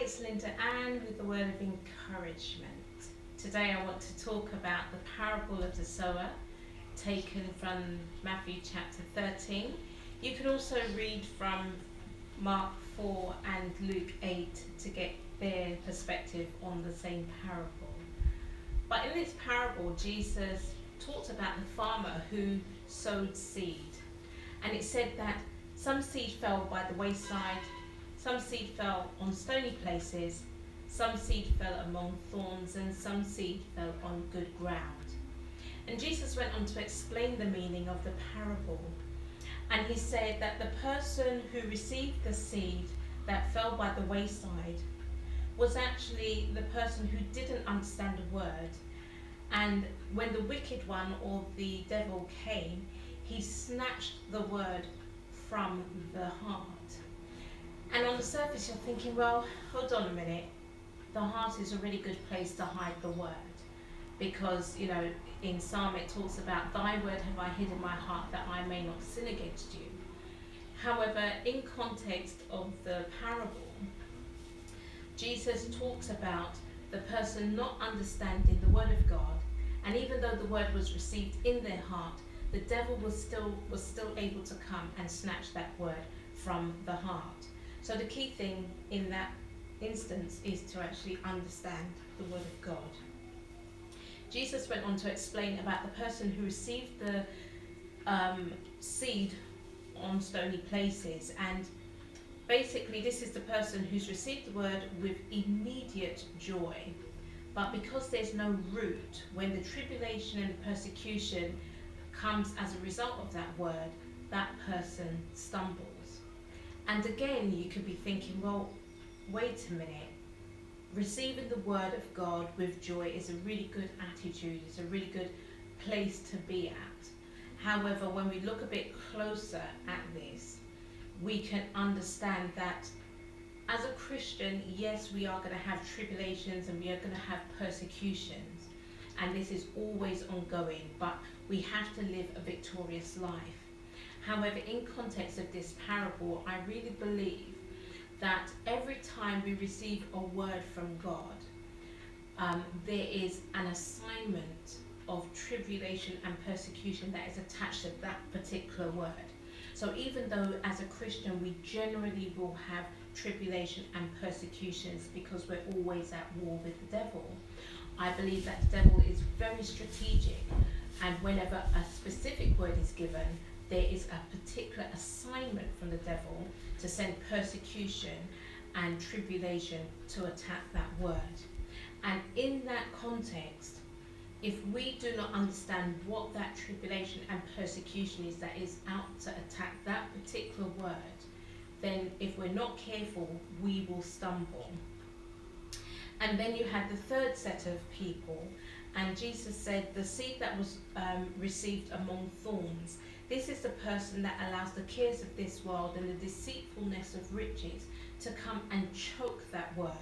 it's Linda Ann with the word of encouragement. Today I want to talk about the parable of the sower, taken from Matthew chapter 13. You can also read from Mark 4 and Luke 8 to get their perspective on the same parable. But in this parable, Jesus talks about the farmer who sowed seed. And it said that some seed fell by the wayside, some seed fell on stony places, some seed fell among thorns, and some seed fell on good ground. And Jesus went on to explain the meaning of the parable. And he said that the person who received the seed that fell by the wayside was actually the person who didn't understand the word. And when the wicked one, or the devil, came, he snatched the word from the heart. And on the surface you're thinking, well, hold on a minute, the heart is a really good place to hide the word, because in Psalm it talks about thy word have I hid in my heart that I may not sin against you. However, in context of the parable, Jesus talks about the person not understanding the word of God, and even though the word was received in their heart, the devil was still able to come and snatch that word from the heart. So the key thing in that instance is to actually understand the word of God. Jesus went on to explain about the person who received the seed on stony places, and basically this is the person who's received the word with immediate joy, but because there's no root, when the tribulation and persecution comes as a result of that word, that person stumbles. And again, you could be thinking, well, wait a minute, receiving the word of God with joy is a really good attitude, it's a really good place to be at. However, when we look a bit closer at this, we can understand that as a Christian, yes, we are going to have tribulations and we are going to have persecutions, and this is always ongoing, but we have to live a victorious life. However, in context of this parable, I really believe that every time we receive a word from God, there is an assignment of tribulation and persecution that is attached to that particular word. So even though as a Christian we generally will have tribulation and persecutions because we're always at war with the devil, I believe that the devil is very strategic, and whenever a specific word is given, there is a particular assignment from the devil to send persecution and tribulation to attack that word. And in that context, if we do not understand what that tribulation and persecution is that is out to attack that particular word, then if we're not careful, we will stumble. And then you had the third set of people, and Jesus said the seed that was received among thorns, this is the person that allows the cares of this world and the deceitfulness of riches to come and choke that word,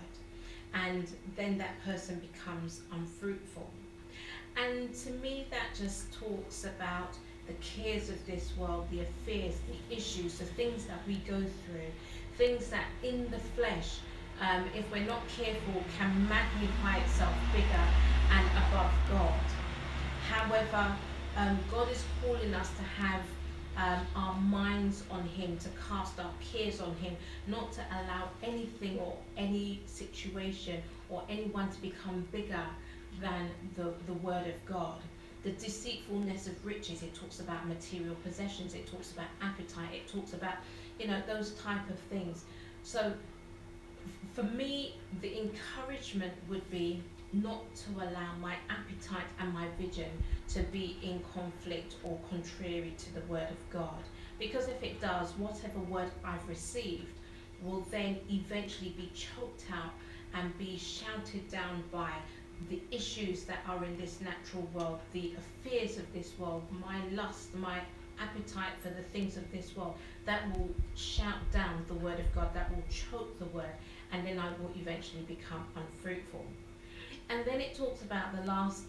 and then that person becomes unfruitful. And to me that just talks about the cares of this world, the affairs, the issues, the things that we go through, things that in the flesh, if we're not careful, can magnify itself bigger and above God. However, God is calling us to have our minds on him, to cast our cares on him, not to allow anything or any situation or anyone to become bigger than the word of God. The deceitfulness of riches, it talks about material possessions, it talks about appetite, it talks about those type of things. So for me, the encouragement would be not to allow my appetite and my vision to be in conflict or contrary to the word of God, because if it does, whatever word I've received will then eventually be choked out and be shouted down by the issues that are in this natural world, the affairs of this world, my lust, my appetite for the things of this world, that will shout down the word of God, that will choke the word, and then I will eventually become unfruitful. And then it talks about the last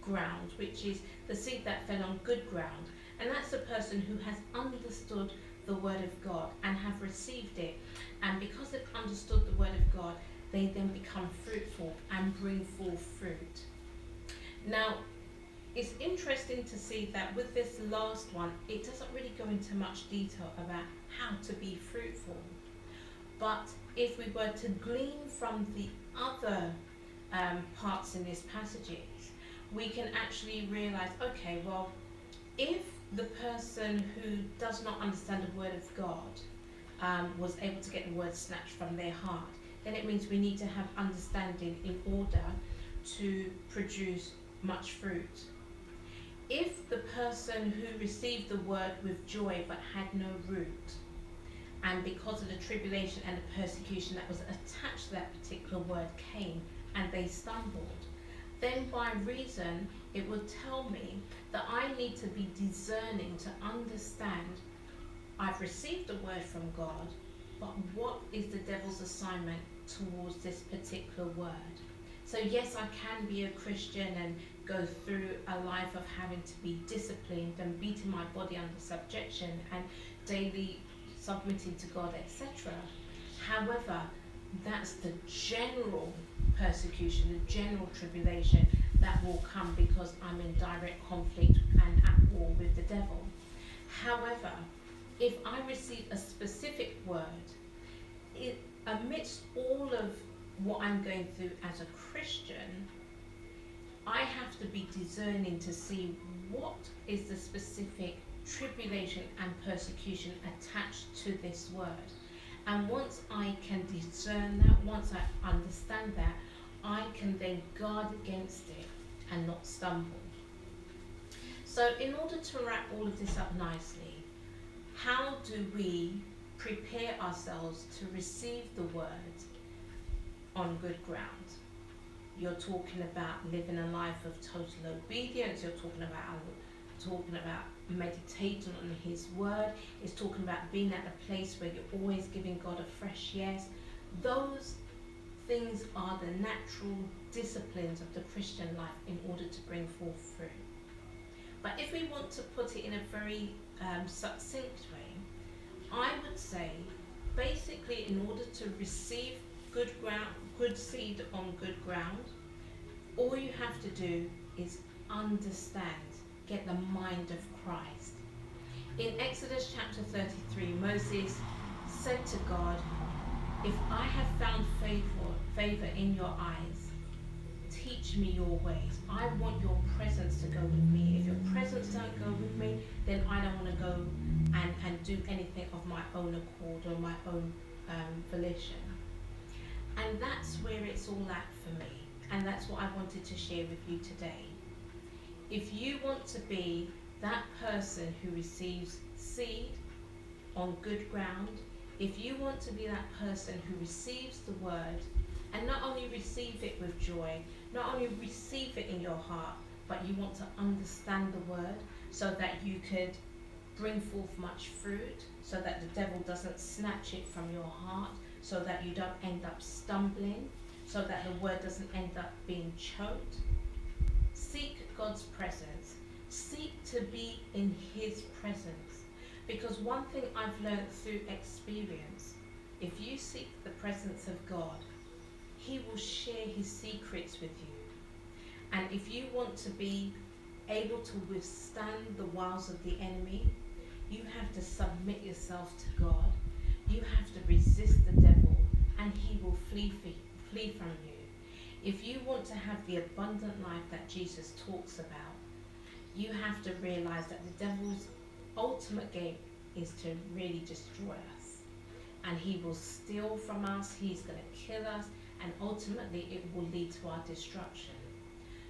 ground, which is the seed that fell on good ground, and that's the person who has understood the word of God and have received it, and because they've understood the word of God, they then become fruitful and bring forth fruit. Now, it's interesting to see that with this last one, it doesn't really go into much detail about how to be fruitful. But if we were to glean from the other parts in these passages, we can actually realize, okay, well, if the person who does not understand the word of God was able to get the word snatched from their heart, then it means we need to have understanding in order to produce much fruit. If the person who received the word with joy but had no root, and because of the tribulation and the persecution that was attached to that particular word came and they stumbled, then by reason it would tell me that I need to be discerning to understand I've received the word from God, but what is the devil's assignment towards this particular word? So yes, I can be a Christian and go through a life of having to be disciplined and beating my body under subjection and daily submitting to God, etc. However, that's the general persecution, the general tribulation that will come because I'm in direct conflict and at war with the devil. However, if I receive a specific word, amidst all of what I'm going through as a Christian, I have to be discerning to see what is the specific tribulation and persecution attached to this word. And once I can discern that, once I understand that, I can then guard against it and not stumble. So in order to wrap all of this up nicely, how do we prepare ourselves to receive the word on good ground? You're talking about living a life of total obedience. You're talking about meditating on his word. It's talking about being at a place where you're always giving God a fresh yes. Those things are the natural disciplines of the Christian life in order to bring forth fruit. But if we want to put it in a very succinct way, I would say basically in order to receive good seed on good ground, all you have to do is understand, get the mind of Christ. In Exodus chapter 33, Moses said to God, if I have found favor in your eyes, teach me your ways. I want your presence to go with me. If your presence don't go with me, then I don't want to go and do anything of my own accord or my own volition. And that's where it's all at for me. And that's what I wanted to share with you today. If you want to be that person who receives seed on good ground, if you want to be that person who receives the word and not only receive it with joy, not only receive it in your heart, but you want to understand the word so that you could bring forth much fruit, so that the devil doesn't snatch it from your heart, so that you don't end up stumbling, so that the word doesn't end up being choked. Seek God's presence. Seek to be in his presence. Because one thing I've learned through experience, if you seek the presence of God, he will share his secrets with you. And if you want to be able to withstand the wiles of the enemy, you have to submit yourself to God. You have to resist the devil and he will flee from you. If you want to have the abundant life that Jesus talks about, you have to realize that the devil's ultimate game is to really destroy us. And he will steal from us, he's going to kill us, and ultimately it will lead to our destruction.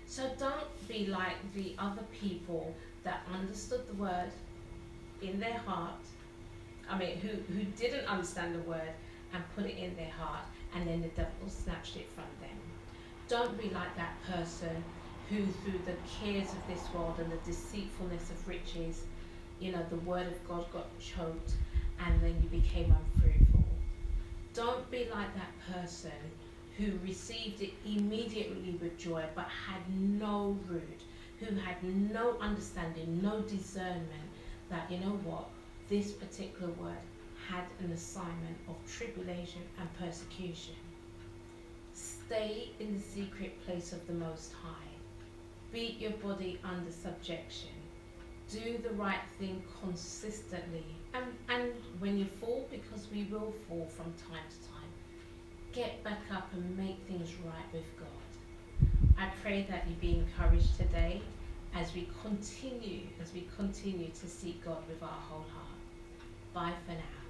So don't be like the other people that understood the word in their heart, who didn't understand the word and put it in their heart, and then the devil snatched it from them. Don't be like that person who, through the cares of this world and the deceitfulness of riches, the word of God got choked and then you became unfruitful. Don't be like that person who received it immediately with joy but had no root, who had no understanding, no discernment that, this particular word had an assignment of tribulation and persecution. Stay in the secret place of the Most High. Beat your body under subjection. Do the right thing consistently. And when you fall, because we will fall from time to time, get back up and make things right with God. I pray that you be encouraged today as we continue to seek God with our whole heart. Bye for now.